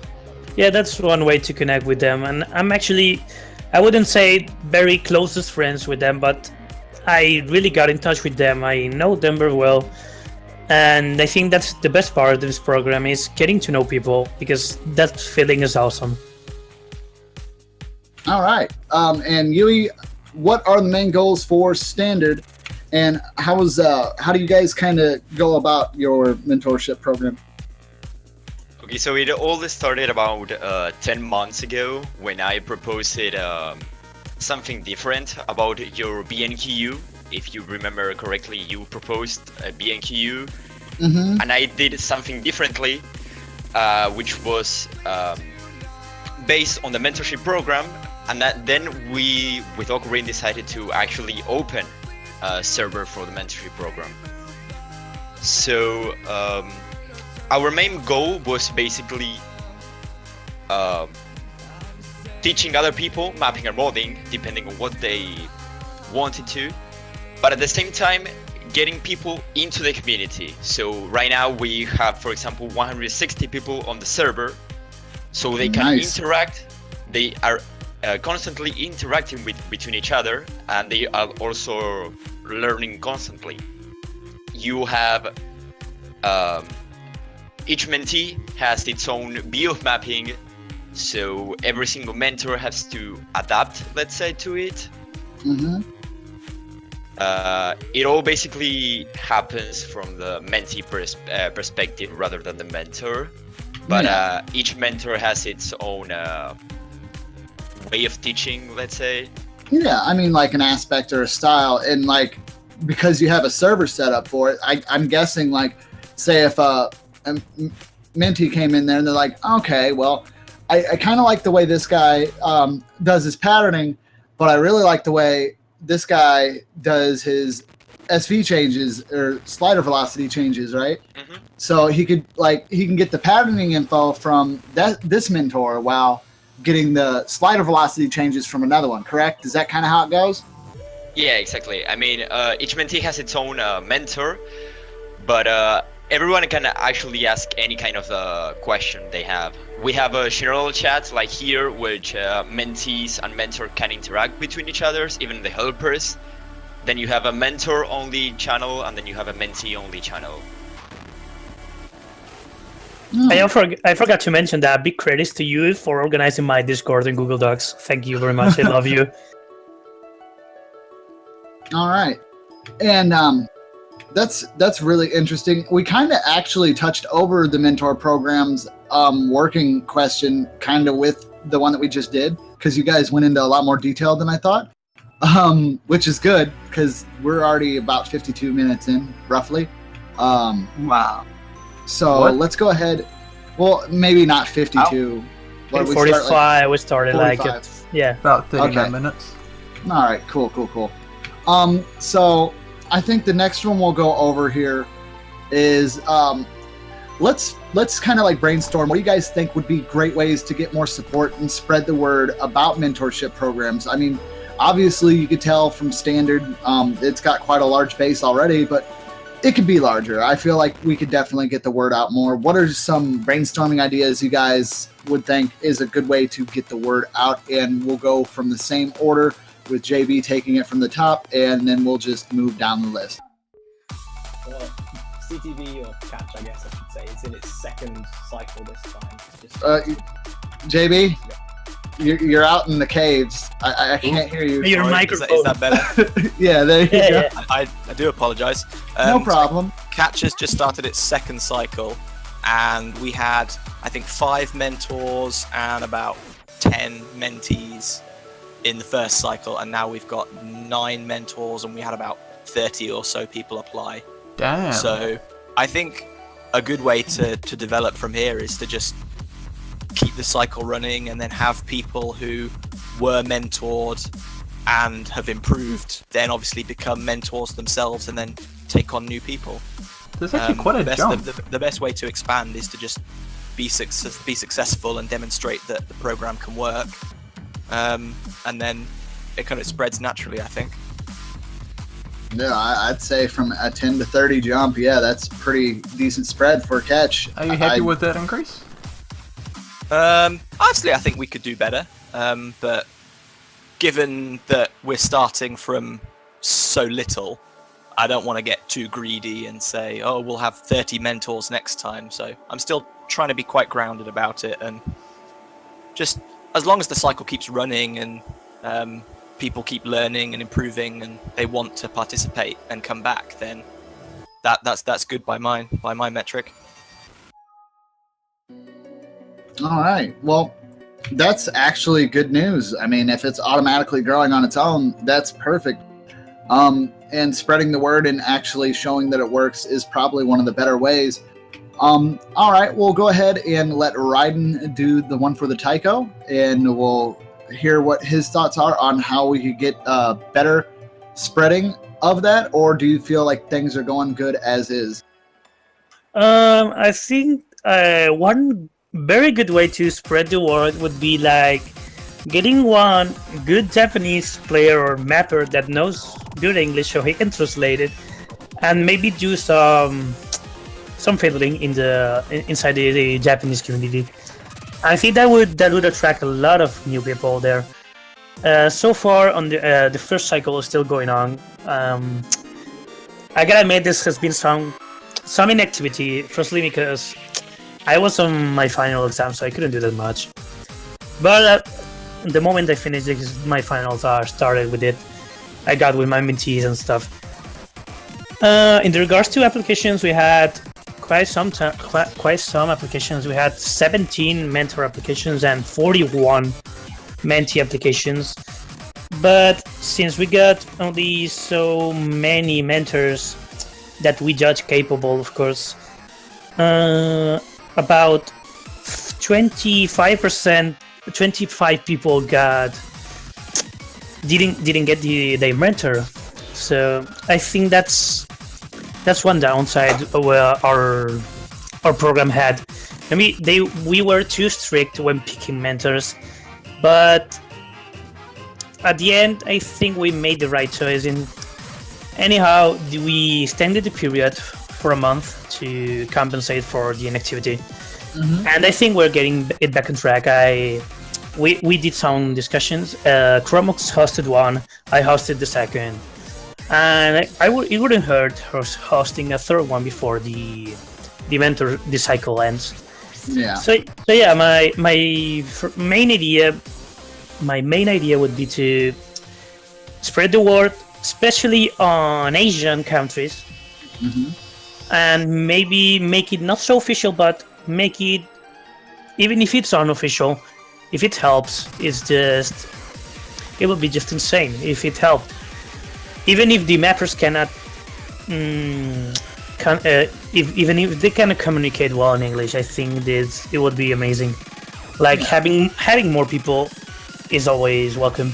Speaker 3: Yeah, that's one way to connect with them. And I'm actually, I wouldn't say very closest friends with them, but I really got in touch with them. I know them very well. And I think that's the best part of this program is getting to know people, because that feeling is awesome.
Speaker 1: All right. And Yui, what are the main goals for Standard? And how do you guys kind of go about your mentorship program?
Speaker 6: Okay, so it all started about 10 months ago when I proposed something different about your BNQU. If you remember correctly, you proposed a BNQU, and I did something differently, which was based on the mentorship program. And then we, with Ocarina, decided to actually open a server for the mentorship program. So our main goal was basically teaching other people mapping and modding, depending on what they wanted to, but at the same time getting people into the community. So right now we have, for example, 160 people on the server, so they can interact. They are constantly interacting between each other, and they are also learning constantly. You have each mentee has its own view of mapping, so every single mentor has to adapt, let's say, to it. It all basically happens from the mentee perspective rather than the mentor, but each mentor has its own way of teaching, let's say.
Speaker 1: Yeah, I mean, like an aspect or a style, and like because you have a server set up for it, I'm guessing, like, say if a mentee came in there and they're like, okay, well, I kind of like the way this guy does his patterning, but I really like the way this guy does his SV changes or slider velocity changes, right? So he can get the patterning info from this mentor while getting the slider velocity changes from another one, correct? Is that kind of how it goes?
Speaker 6: Yeah, exactly. I mean, each mentee has its own mentor, but everyone can actually ask any kind of question they have. We have a general chat like here, which mentees and mentor can interact between each other, even the helpers. Then you have a mentor-only channel, and then you have a mentee-only channel.
Speaker 3: I forgot to mention that. Big credits to you for organizing my Discord and Google Docs. Thank you very much. I love you.
Speaker 1: All right, and that's really interesting. We kind of actually touched over the mentor program's working question, kind of with the one that we just did, because you guys went into a lot more detail than I thought, which is good because we're already about 52 minutes in, roughly.
Speaker 5: Wow.
Speaker 1: So let's go ahead. Well, maybe not 52.
Speaker 3: But 45. We started
Speaker 1: 45.
Speaker 4: About 39 minutes.
Speaker 1: All right, cool. So I think the next one we'll go over here is let's kind of like brainstorm. What do you guys think would be great ways to get more support and spread the word about mentorship programs? I mean, obviously you could tell from Standard, it's got quite a large base already, but it could be larger. I feel like we could definitely get the word out more. What are some brainstorming ideas you guys would think is a good way to get the word out? And we'll go from the same order, with JB taking it from the top, and then we'll just move down the list.
Speaker 7: Well, CTV or Catch, I guess I should say, it's in its second cycle this time. It's just
Speaker 1: JB, you're out in the caves. I can't hear you.
Speaker 3: Your microphone.
Speaker 2: Is that better?
Speaker 1: Yeah, there you go.
Speaker 3: Yeah.
Speaker 2: I do apologise.
Speaker 1: No problem.
Speaker 2: Catch has just started its second cycle, and we had, I think, 5 mentors and about 10 mentees in the first cycle, and now we've got 9 mentors and we had about 30 or so people apply.
Speaker 4: Damn.
Speaker 2: So I think a good way to develop from here is to just keep the cycle running and then have people who were mentored and have improved then obviously become mentors themselves and then take on new people.
Speaker 4: There's actually quite a jump.
Speaker 2: The best way to expand is to just be successful and demonstrate that the program can work, and then it kind of spreads naturally, I think.
Speaker 1: Yeah, I'd say from a 10 to 30 jump, yeah, that's pretty decent spread for catch.
Speaker 4: Are you happy with that increase?
Speaker 2: Honestly, I think we could do better, but given that we're starting from so little, I don't want to get too greedy and say, oh, we'll have 30 mentors next time. So I'm still trying to be quite grounded about it, and just as long as the cycle keeps running and people keep learning and improving and they want to participate and come back, then that's good by my metric.
Speaker 1: All right. Well, that's actually good news. I mean, if it's automatically growing on its own, that's perfect. And spreading the word and actually showing that it works is probably one of the better ways. All right, we'll go ahead and let Ryden do the one for the Tycho, and we'll hear what his thoughts are on how we could get better spreading of that, or do you feel like things are going good as is?
Speaker 3: I think one very good way to spread the word would be like getting one good Japanese player or mapper that knows good English so he can translate it, and maybe do some fiddling inside the Japanese community. I think that would attract a lot of new people there. So far on the first cycle is still going on. I gotta admit, this has been some inactivity, firstly because I was on my final exam, so I couldn't do that much. But the moment I finished my finals are started with it, I got with my mentees and stuff. In regards to applications, we had quite some applications. We had 17 mentor applications and 41 mentee applications. But since we got only so many mentors that we judge capable, of course, about 25 people didn't get their mentor. So I think that's one downside where our program had. I mean, we were too strict when picking mentors, but at the end, I think we made the right choice. Anyhow, we extended the period for a month to compensate for the inactivity, and I think we're getting it back on track. We did some discussions. Chromox hosted one, I hosted the second. And it wouldn't hurt hosting a third one before the cycle ends.
Speaker 1: Yeah.
Speaker 3: So yeah, my main idea would be to spread the word, especially on Asian countries, and maybe make it not so official, but make it, even if it's unofficial, if it helps, it would be just insane if it helped. Even if the mappers cannot, even if they cannot communicate well in English, I think it would be amazing. Like having more people is always welcome.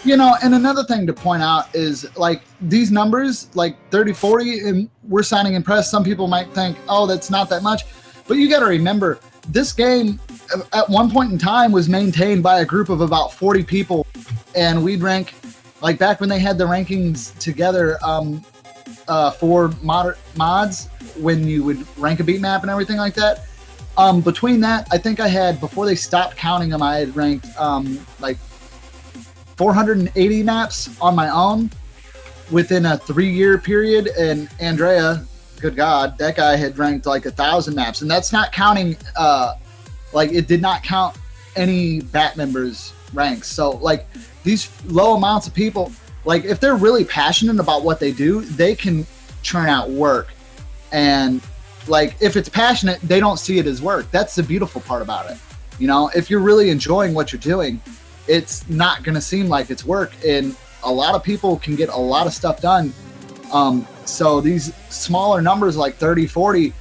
Speaker 1: You know, and another thing to point out is like these numbers, like 30, 40, and we're sounding impressed. Some people might think, oh, that's not that much. But you got to remember, this game at one point in time was maintained by a group of about 40 people, and we'd rank. Like back when they had the rankings together for mods, when you would rank a beat map and everything like that. Between that, I think I had, before they stopped counting them, I had ranked like 480 maps on my own within a 3-year period. And Andrea, good God, that guy had ranked like 1,000 maps. And that's not counting, like it did not count any BAT members' ranks. So like, these low amounts of people, like if they're really passionate about what they do, they can churn out work. And like if it's passionate, they don't see it as work. That's the beautiful part about it. You know, if you're really enjoying what you're doing, it's not going to seem like it's work. And a lot of people can get a lot of stuff done. So these smaller numbers like 30, 40,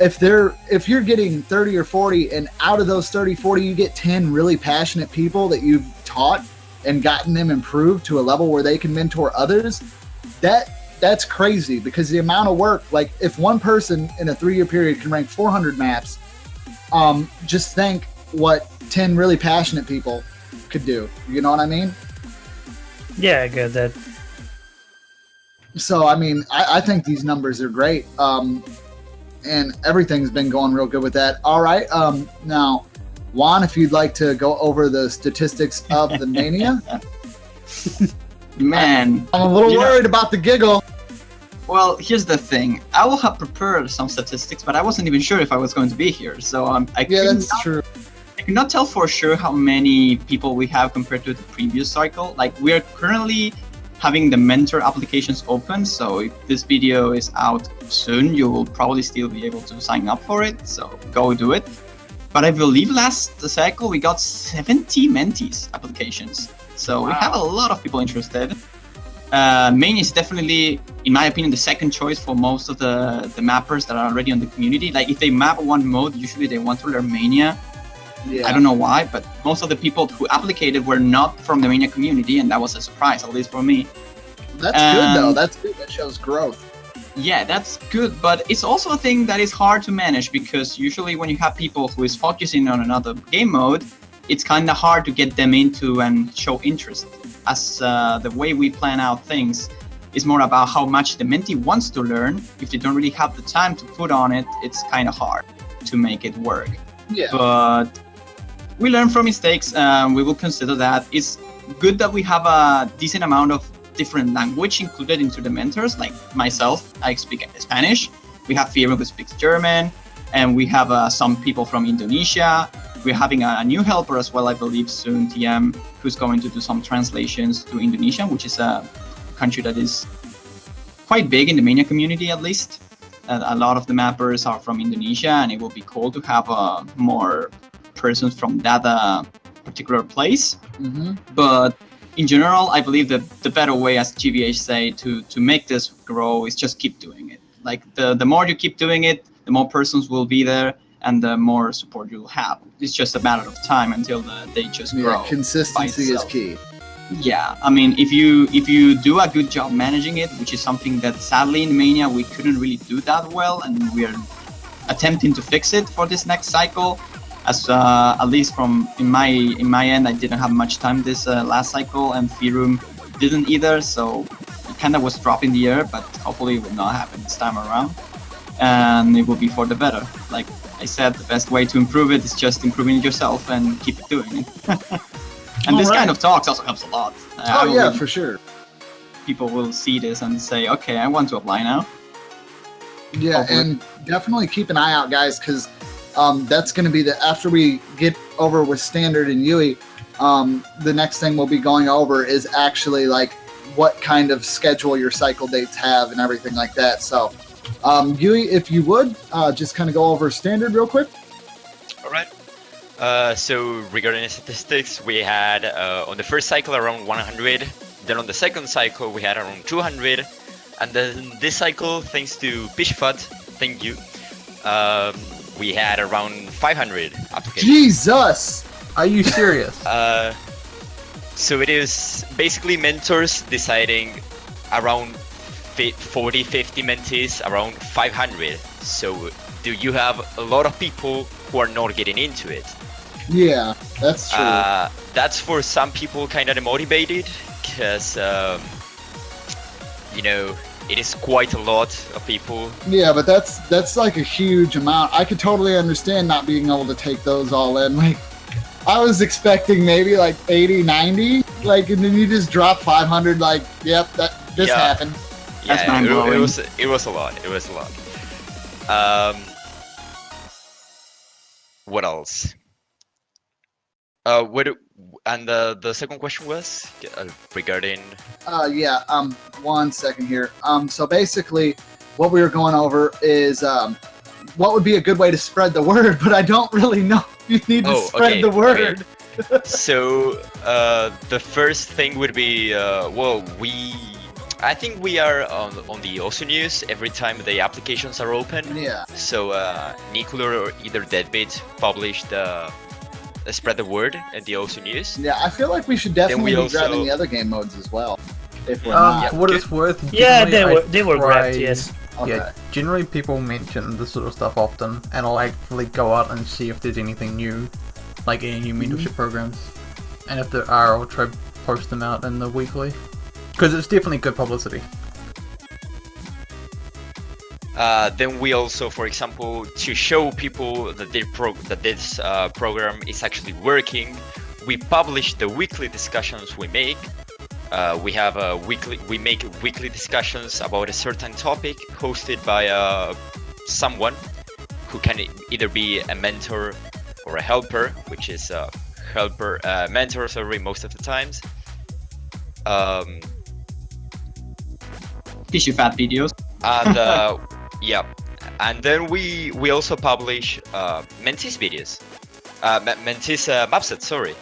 Speaker 1: if you're getting 30 or 40 and out of those 30, 40, you get 10 really passionate people that you've taught and gotten them improved to a level where they can mentor others, that's crazy, because the amount of work, like if one person in a 3-year period can rank 400 maps, just think what 10 really passionate people could do. You know what I mean?
Speaker 3: Yeah, I get that.
Speaker 1: So, I mean, I think these numbers are great. And everything's been going real good with that. All right. Now, Juan, if you'd like to go over the statistics of the Mania.
Speaker 5: Man,
Speaker 1: I'm a little worried about the giggle.
Speaker 5: Well, here's the thing. I will have prepared some statistics, but I wasn't even sure if I was going to be here. So
Speaker 1: True.
Speaker 5: I cannot tell for sure how many people we have compared to the previous cycle. Like, we are currently having the mentor applications open, so if this video is out soon, you will probably still be able to sign up for it, so go do it. But I believe last cycle we got 70 mentees applications, so we have a lot of people interested. Main is definitely, in my opinion, the second choice for most of the mappers that are already on the community. Like, if they map one mode, usually they want to learn Mania. Yeah. I don't know why, but most of the people who applicated were not from the Mania community, and that was a surprise, at least for me.
Speaker 1: That's good, though. That's good. That shows growth.
Speaker 5: Yeah, that's good, but it's also a thing that is hard to manage, because usually when you have people who is focusing on another game mode, it's kind of hard to get them into and show interest, as the way we plan out things is more about how much the mentee wants to learn. If they don't really have the time to put on it, it's kind of hard to make it work.
Speaker 1: Yeah.
Speaker 5: But we learn from mistakes, we will consider that. It's good that we have a decent amount of different language included into the mentors. Like myself, I speak Spanish. We have Fiero who speaks German, and we have some people from Indonesia. We're having a new helper as well, I believe soon, TM, who's going to do some translations to Indonesian, which is a country that is quite big in the Mania community, at least. A lot of the mappers are from Indonesia, and it will be cool to have more persons from that particular place.
Speaker 1: Mm-hmm.
Speaker 5: But in general, I believe that the better way, as GVH say, to make this grow is just keep doing it. Like, the more you keep doing it, the more persons will be there, and the more support you'll have. It's just a matter of time until they just grow.
Speaker 1: Yeah, consistency is key.
Speaker 5: Yeah, I mean, if you do a good job managing it, which is something that sadly in Mania we couldn't really do that well, and we are attempting to fix it for this next cycle. As at least from in my end, I didn't have much time this last cycle, and Firum didn't either, so it kind of was dropped in the air. But hopefully, it will not happen this time around, and it will be for the better. Like I said, the best way to improve it is just improving it yourself and keep doing it. And this kind of talks also helps a lot.
Speaker 1: For sure.
Speaker 5: People will see this and say, okay, I want to apply now.
Speaker 1: Yeah, hopefully. And definitely keep an eye out, guys, because that's going to be after we get over with Standard and Yui, the next thing we'll be going over is actually like what kind of schedule your cycle dates have and everything like that. So, Yui, if you would, just kind of go over Standard real quick.
Speaker 6: All right. So regarding the statistics, we had on the first cycle around 100, then on the second cycle we had around 200, and then this cycle, thanks to Pishfat, thank you, we had around 500 applications.
Speaker 1: Jesus!
Speaker 4: Are you serious?
Speaker 6: So it is basically mentors deciding around 40, 50 mentees, around 500. So do you have a lot of people who are not getting into it?
Speaker 1: Yeah, that's true.
Speaker 6: That's for some people kind of demotivated, because it is quite a lot of people.
Speaker 1: Yeah, but that's like a huge amount. I could totally understand not being able to take those all in. Like, I was expecting maybe like 80, 90, like, and then you just drop 500. Like, yep, that just happened.
Speaker 6: Yeah, it was a lot. It was a lot. What else? And the second question was regarding.
Speaker 1: 1 second here. So basically, what we were going over is what would be a good way to spread the word, but I don't really know if you need to spread the word.
Speaker 6: Okay. So the first thing would be, I think we are on the OSU News every time the applications are open.
Speaker 1: Yeah.
Speaker 6: So Nicola or either Deadbeat published spread the word at the OSU News.
Speaker 1: Yeah, I feel like we should definitely be grabbing the other game modes as well. If we're not.
Speaker 4: For what it's worth,
Speaker 3: Yeah,
Speaker 4: generally
Speaker 3: they were
Speaker 4: try-
Speaker 3: grabbed, yes.
Speaker 1: Okay.
Speaker 4: Yeah, generally people mention this sort of stuff often, and I'll actually go out and see if there's anything new, like any new mentorship programs. And if there are, I'll try post them out in the weekly. Because it's definitely good publicity.
Speaker 6: Then we also, for example, to show people that this program is actually working, we publish the weekly discussions we make. We make weekly discussions about a certain topic hosted by someone who can either be a mentor or a helper, which is mentor, sorry, most of the times.
Speaker 5: Tissue fat videos.
Speaker 6: And yeah, and then we also publish mentees videos, mentees map sets. Sorry,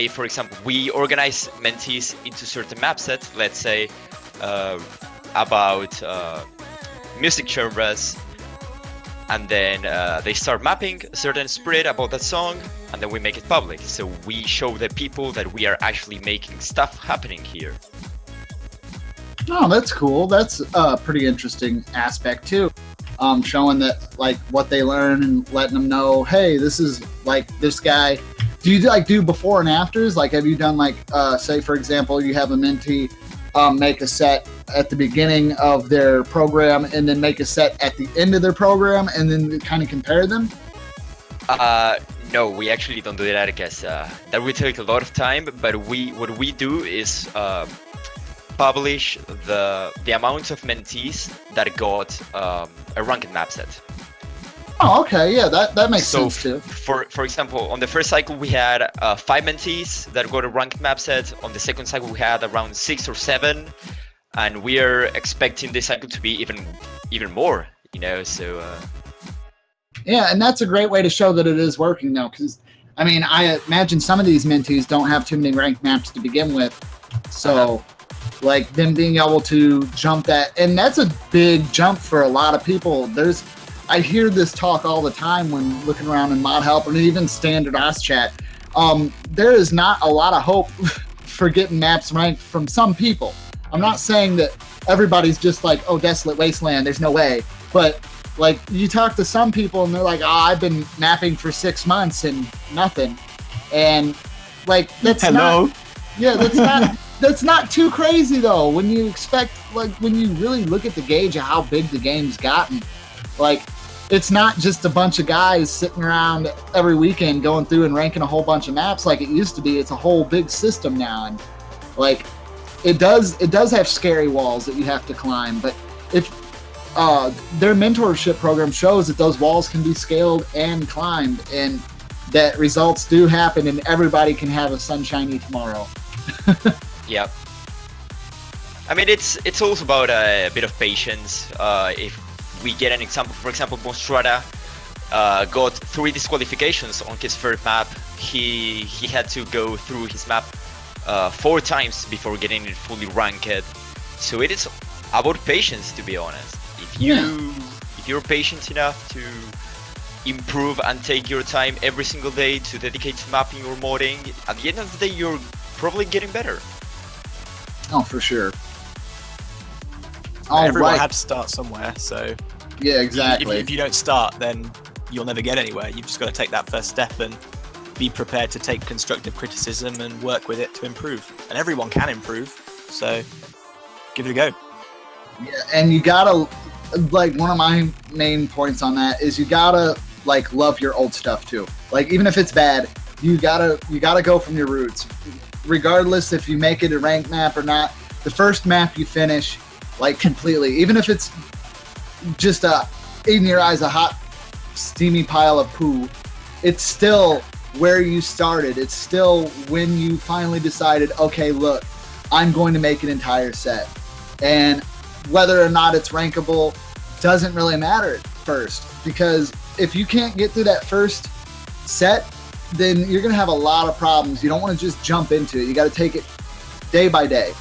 Speaker 6: for example, we organize mentees into certain map sets. Let's say about music genres, and then they start mapping a certain spread about that song, and then we make it public. So we show the people that we are actually making stuff happening here.
Speaker 1: Oh, that's cool. That's a pretty interesting aspect too. Showing that like what they learn and letting them know, hey, this is like this guy. Do you like do before and afters? Like, have you done like, say for example, you have a mentee make a set at the beginning of their program and then make a set at the end of their program and then kind of compare them?
Speaker 6: No, we actually don't do that because that would take a lot of time. But what we do is publish the amount of mentees that got a ranked map set.
Speaker 1: Oh, okay, yeah, that makes sense too.
Speaker 6: For example, on the first cycle we had 5 mentees that got a ranked map set. On the second cycle we had around 6 or 7, and we are expecting this cycle to be even more. You know, so.
Speaker 1: Yeah, and that's a great way to show that it is working though, because I mean, I imagine some of these mentees don't have too many ranked maps to begin with, so. Like them being able to jump that, and that's a big jump for a lot of people. I hear this talk all the time when looking around in Mod Help and even standard OS chat. There is not a lot of hope for getting maps ranked from some people. I'm not saying that everybody's just like, oh, Desolate Wasteland, there's no way. But like you talk to some people and they're like, oh, I've been mapping for 6 months and nothing. And like that's not. Yeah, that's not. That's not too crazy though. When you expect, like, when you really look at the gauge of how big the game's gotten, like, it's not just a bunch of guys sitting around every weekend going through and ranking a whole bunch of maps like it used to be. It's a whole big system now, and like, it does have scary walls that you have to climb. But if their mentorship program shows that those walls can be scaled and climbed, and that results do happen, and everybody can have a sunshiny tomorrow.
Speaker 6: Yep. I mean, it's also about a bit of patience. If we get an example, for example, Monstrata got 3 disqualifications on his first map. He had to go through his map 4 times before getting it fully ranked. So it is about patience, to be honest. If you're patient enough to improve and take your time every single day to dedicate to mapping or modding, at the end of the day, you're probably getting better.
Speaker 1: Oh, for sure.
Speaker 2: Everyone had to start somewhere, so
Speaker 1: yeah, exactly.
Speaker 2: If you don't start, then you'll never get anywhere. You've just got to take that first step and be prepared to take constructive criticism and work with it to improve. And everyone can improve, so give it a go.
Speaker 1: Yeah, and you gotta, like, one of my main points on that is you gotta like love your old stuff too. Like, even if it's bad, you gotta go from your roots. Regardless if you make it a ranked map or not, the first map you finish, like, completely, even if it's just in your eyes a hot steamy pile of poo, it's still where you started. It's still when you finally decided, okay, look, I'm going to make an entire set. And whether or not it's rankable doesn't really matter at first, because if you can't get through that first set, then you're going to have a lot of problems. You don't want to just jump into it. You got to take it day by day.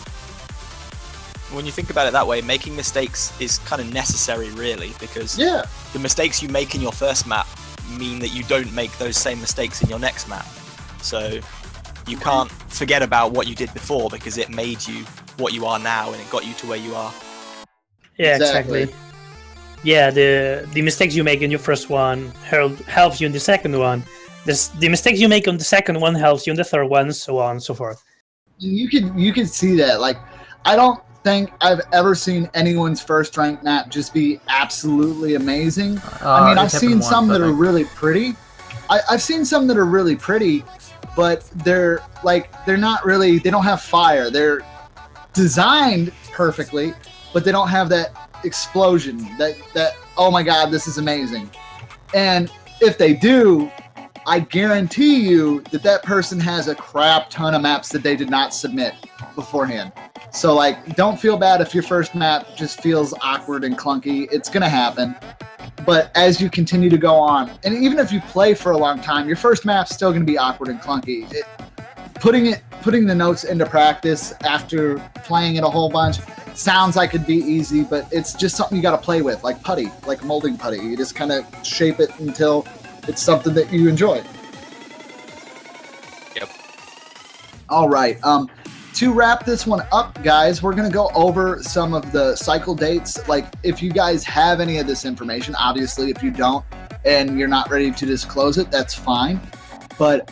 Speaker 2: When you think about it that way, making mistakes is kind of necessary, really, because the mistakes you make in your first map mean that you don't make those same mistakes in your next map. So you can't forget about what you did before, because it made you what you are now and it got you to where you are.
Speaker 3: Yeah, exactly. Yeah, the mistakes you make in your first one helps you in the second one. The mistakes you make on the second one helps you in the third one, so on and so forth.
Speaker 1: You can see that. Like, I don't think I've ever seen anyone's first ranked map just be absolutely amazing. I mean, I've seen some that are really pretty. I've seen some that are really pretty, but they're not really. They don't have fire. They're designed perfectly, but they don't have that explosion. That oh my god, this is amazing. And if they do, I guarantee you that person has a crap ton of maps that they did not submit beforehand. So, like, don't feel bad if your first map just feels awkward and clunky. It's going to happen. But as you continue to go on, and even if you play for a long time, your first map's still going to be awkward and clunky. Putting the notes into practice after playing it a whole bunch sounds like it'd be easy, but it's just something you got to play with, like putty, like molding putty. You just kind of shape it until it's something that you enjoy.
Speaker 6: Yep.
Speaker 1: All right. To wrap this one up, guys, we're going to go over some of the cycle dates. Like, if you guys have any of this information, obviously, if you don't and you're not ready to disclose it, that's fine. But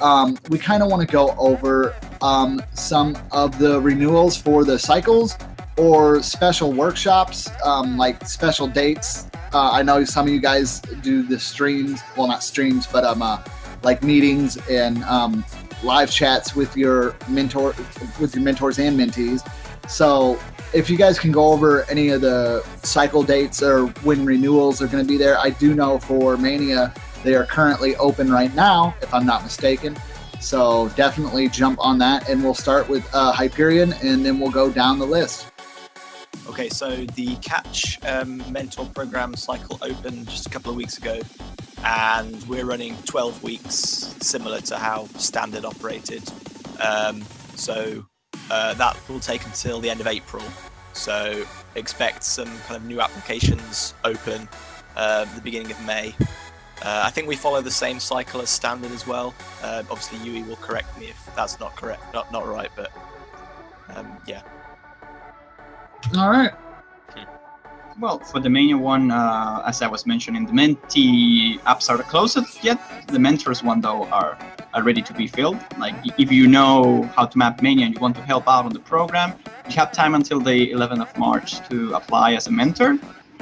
Speaker 1: we kind of want to go over some of the renewals for the cycles or special workshops, like special dates. I know some of you guys do the streams, well, not streams, but like meetings and live chats with your mentors and mentees. So if you guys can go over any of the cycle dates or when renewals are going to be there, I do know for Mania they are currently open right now, if I'm not mistaken. So definitely jump on that, and we'll start with Hyperion, and then we'll go down the list.
Speaker 2: Okay, so the Catch Mentor Program cycle opened just a couple of weeks ago, and we're running 12 weeks, similar to how Standard operated. So that will take until the end of April. So expect some kind of new applications open at the beginning of May. I think we follow the same cycle as Standard as well. Obviously, Yui will correct me if that's not correct, not right, but yeah.
Speaker 1: All right.
Speaker 5: Well, for the Mania one, as I was mentioning, the Menti apps are closed yet. The Mentors one, though, are ready to be filled. Like, if you know how to map Mania and you want to help out on the program, you have time until the 11th of March to apply as a mentor.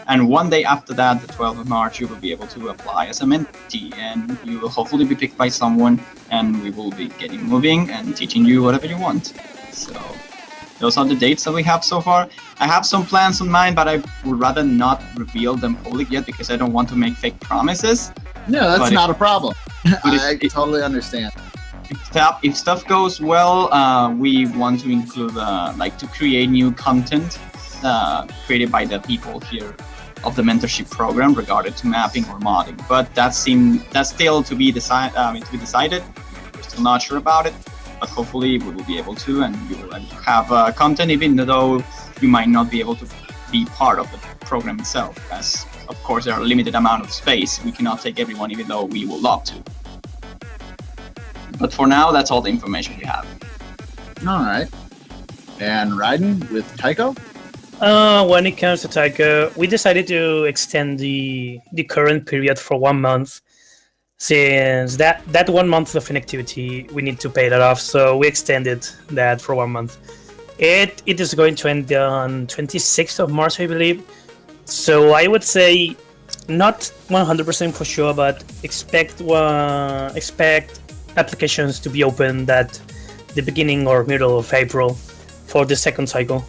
Speaker 5: And one day after that, the 12th of March, you will be able to apply as a mentee, and you will hopefully be picked by someone, and we will be getting moving and teaching you whatever you want. So those are the dates that we have so far. I have some plans on mind, but I would rather not reveal them public yet because I don't want to make fake promises.
Speaker 1: No, that's not a problem. I totally understand.
Speaker 5: If stuff goes well, we want to include, like, to create new content created by the people here of the mentorship program regarding to mapping or modding. But that's still to be decided. We're still not sure about it, but hopefully we will be able to, and you will have content, even though you might not be able to be part of the program itself, as of course there are a limited amount of space. We cannot take everyone, even though we would love to. But for now, that's all the information we have.
Speaker 1: All right. And Raiden with Tycho?
Speaker 3: When it comes to Tycho, we decided to extend the current period for 1 month, since that 1 month of inactivity, we need to pay that off, so we extended that for 1 month. It is going to end on 26th of March, I believe. So I would say not 100% for sure, but expect applications to be opened at the beginning or middle of April for the second cycle.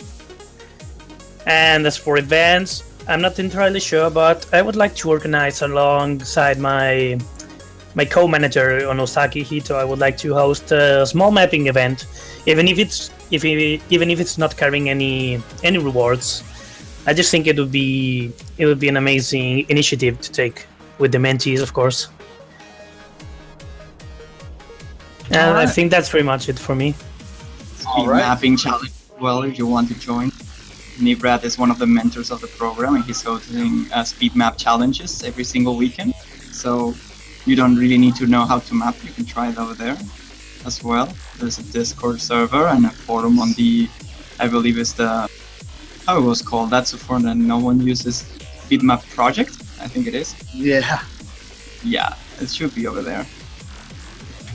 Speaker 3: And as for events, I'm not entirely sure, but I would like to organize alongside my co-manager Onosaki Hito. I would like to host a small mapping event, even if it's not carrying any rewards. I just think it would be an amazing initiative to take. with the mentees, of course. And I
Speaker 1: Alright.
Speaker 3: think that's pretty much it for me.
Speaker 1: All
Speaker 5: Speed
Speaker 1: right.
Speaker 5: mapping challenge as well if you want to join. Nibrad is one of the mentors of the program, and he's hosting speed map challenges every single weekend. So you don't really need to know how to map. You can try it over there as well. There's a Discord server and a forum on the, I believe it's the, how it was called. That's a forum that no one uses. Speed map project, I think it is.
Speaker 1: Yeah.
Speaker 5: Yeah, it should be over there.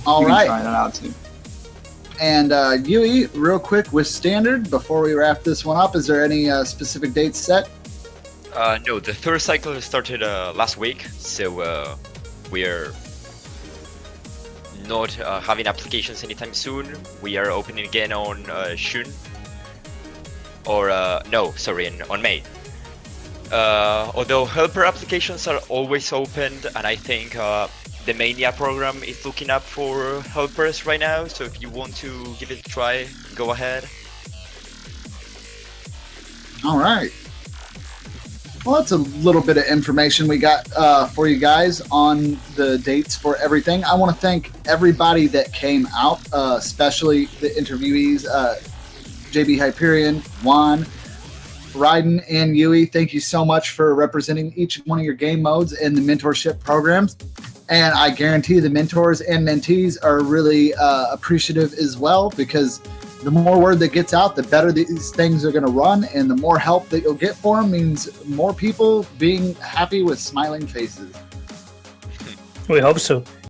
Speaker 1: All
Speaker 5: You can
Speaker 1: right.
Speaker 5: try that out too.
Speaker 1: And Yui, real quick with standard, before we wrap this one up, is there any specific dates set?
Speaker 6: No, the third cycle started last week, so we're not having applications anytime soon. We are opening again on June, or no, sorry, on May. Although helper applications are always opened, and I think the Mania program is looking up for helpers right now, so if you want to give it a try, go ahead.
Speaker 1: All right. Well, that's a little bit of information we got for you guys on the dates for everything. I want to thank everybody that came out, especially the interviewees, JB Hyperion, Juan, Ryden, and Yui. Thank you so much for representing each one of your game modes and the mentorship programs. And I guarantee the mentors and mentees are really appreciative as well, because the more word that gets out, the better these things are going to run, and the more help that you'll get for them means more people being happy with smiling faces.
Speaker 3: We hope so.